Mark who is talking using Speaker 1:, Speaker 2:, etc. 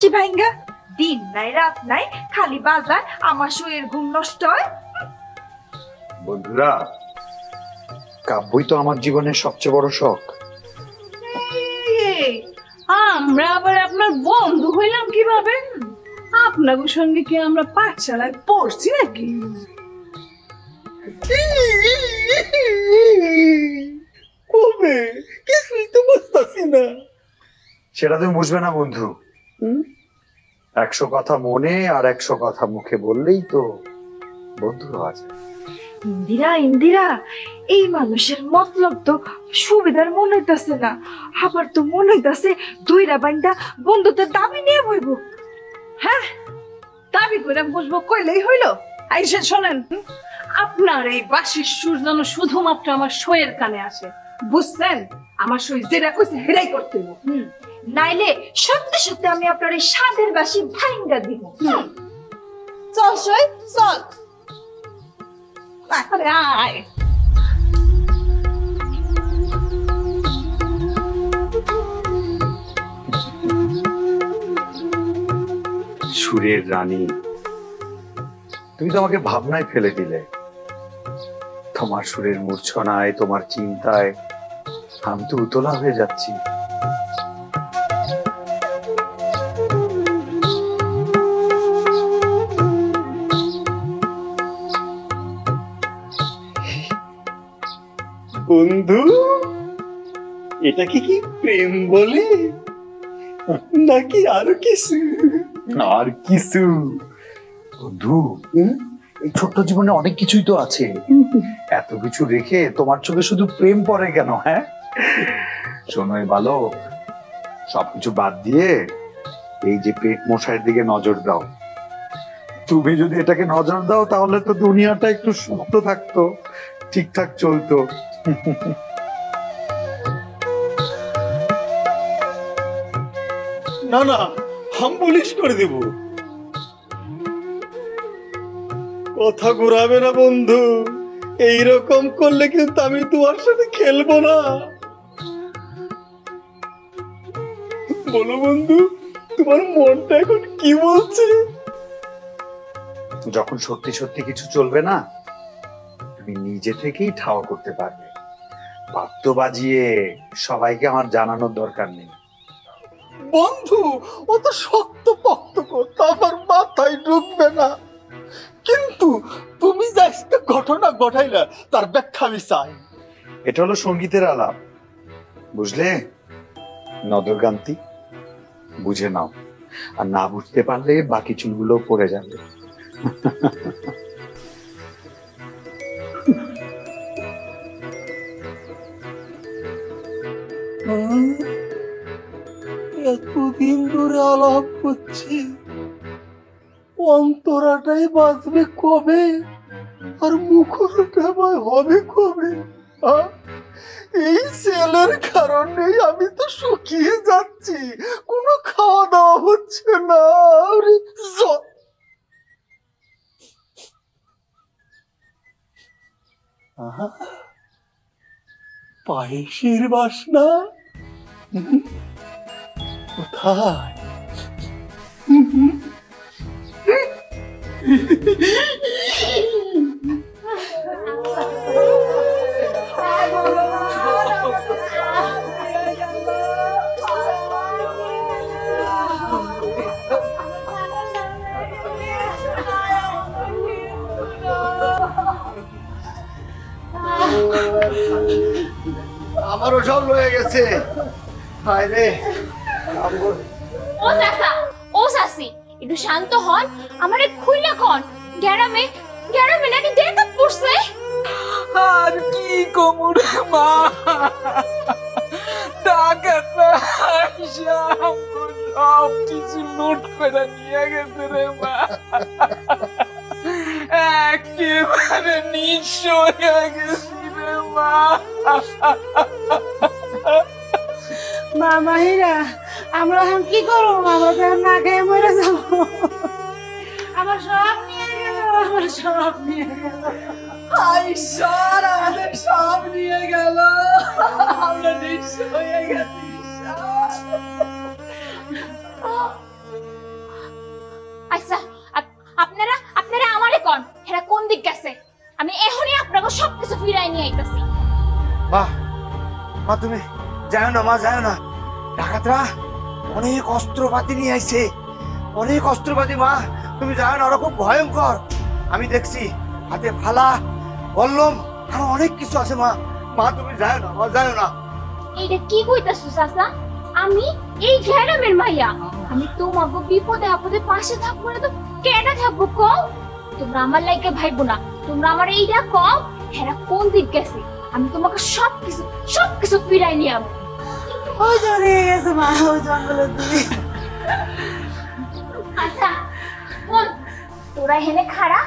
Speaker 1: ভাইঙ্গা দিন নাই রাত নাই খালি বাজার আমার শরীরের ঘুম নষ্ট হয়।
Speaker 2: বন্ধুরা, কাব্যই তো আমার জীবনের সবচেয়ে বড় শখ।
Speaker 3: আমরা আবার আপনার বন্ধু হইলাম কিভাবে? আপনার সঙ্গে কি আমরা পাঠশালায় পড়ছি নাকি?
Speaker 4: কবে কিছুই তো বুঝতেছি না।
Speaker 2: সেটা তুমি বুঝবে না বন্ধু। 100 কথা মনে আর 100 কথা মুখে বললেই তো বন্ধু হওয়া যায়।
Speaker 1: ইন্দিরা ইন্দিরা, এই মানুষের মতলব তো সুবিধার মনে হইতাছে না, আবার তো মনে হইতাছে দুইরা বাইন্দা বন্ধুত্বের দাবি নিয়ে বইব।
Speaker 3: হ্যাঁ, দাবি করে বুঝবো কইলেই হইল। আইসে শোনেন, আপনার এই বাঁশির সুর যেন শুধুমাত্র আমার শোয়ের কানে আসে, বুঝছেন? আমার শোয় যেটা কইছে হেরাই করতে হইব।
Speaker 1: নাইলে সত্যি সত্যি আমি আপনার এই স্বাদের বাসি ভাইঙ্গা দিব। চল সই চল।
Speaker 3: আরে আয়।
Speaker 2: সুরের রানী, তুমি তো আমাকে ভাবনায় ফেলে দিলে। তোমার সুরের মূর্ছনায়, তোমার চিন্তায় আমি তো উতলা হয়ে যাচ্ছি।
Speaker 4: বন্ধু, এটাকে কি প্রেম বলে নাকি আরো কিছু?
Speaker 2: আর কিছু বন্ধু, এই ছোট্ট জীবনে অনেক কিছুই তো আছে। এত কিছু রেখে তোমার চোখে শুধু প্রেম পড়ে কেন? হ্যাঁ শোনো বালক, সবকিছু বাদ দিয়ে এই যে পেট মশাইয়ের দিকে নজর দাও। তুমি যদি এটাকে নজর দাও তাহলে তো দুনিয়াটা একটু সুস্থ থাকতো, ঠিকঠাক চলতো।
Speaker 4: না না, হাম পুলিশ করে দেব। কথা ঘুরাবে না বন্ধু, এইরকম করলে কিন্তু আমি তোমার সাথে খেলবো না। বলো বন্ধু, তোমার মনটা এখন কি বলছে?
Speaker 2: যখন সত্যি সত্যি কিছু চলবে না, তুমি নিজে থেকেই ঠাওয়া করতে পারবে। বাদ্য বাজিয়ে সবাইকে আমার জানানোর দরকার নেই।
Speaker 4: বন্ধু, অত শক্ত পক্ত কথা আমার মাথায় ঢুকবে না। কিন্তু তুমি যা একটা ঘটনা ঘটাইলা তার ব্যাখ্যা আমি চাই।
Speaker 2: এটা হলো সঙ্গীতের আলাপ, বুঝলে? নদরগান্তি, বুঝে নাও। আর না বুঝতে পারলে বাকি চুলগুলো পড়ে যাবে।
Speaker 4: এতদিন ধরে আলাপ করছি, অন্তরাটাই বাঁচবে কবে আর মুখরটা হবে কবে? এই ছেলের কারণে আমি তো শুকিয়ে যাচ্ছি, কোনো খাওয়া দাওয়া হচ্ছে না। পায়েসের বাসনা কোথায়? আমারও সব রয়ে গেছে। হায় রে।
Speaker 5: ও চাচা, ও চাচি, একটু শান্ত হন। আমারে খুইলা কোন গ্যারামে গ্যারামে নাকি ডেকাত পড়ছে।
Speaker 6: আর কি কমুরে মা, ডাকাত আইসা সব কিছু লুট করে নিয়ে গেছে রে মা। একেবারে নিঃস্ব হয়ে গেছি রে মা।
Speaker 3: মা মাহিরা, আমরা এখন কি করবো? আমরা তো না খেয়ে মরে যাবো। আমার সব নিয়ে গেল, আমার সব নিয়ে গেল।
Speaker 6: ঈশ্বর আমাদের সব নিয়ে গেল, আমরা নিঃস্ব হয়ে গেছি।
Speaker 5: আমি এখনই আপনাকে সবকিছু ফিরাই নিয়ে আইতাছি।
Speaker 7: মা মা তুমি যাও না, মা যাও না। ডাকাতরা অনেক অস্ত্রপাতি নিয়ে আইছে, অনেক অস্ত্রপাতি। মা তুমি যাও না, ওরা খুব ভয়ঙ্কর। আমি দেখছি হাতে ফালা, বললম, আরো অনেক কিছু আছে। মা মা তুমি যাও না, মা যাও না।
Speaker 5: এইটা কি কইতাছো চাচা? আমি এই গ্রামের মাইয়া, আমি তোমাকে বিপদে আপদে পাশে থাকবো না তো কেডা থাকবো কও? তোমরা আমার লাইকে ভাইবো না, তোমরা আমার এইটা কও হেরা কোন দিক গেছে, আমি তোমাকে সবকিছু ফিরাই নিয়ে আসবো।
Speaker 8: ওই জড়ে গেছে মা, ওই জঙ্গলে তুমি।
Speaker 5: আচ্ছা শোন, তোরা হেনে খাড়া,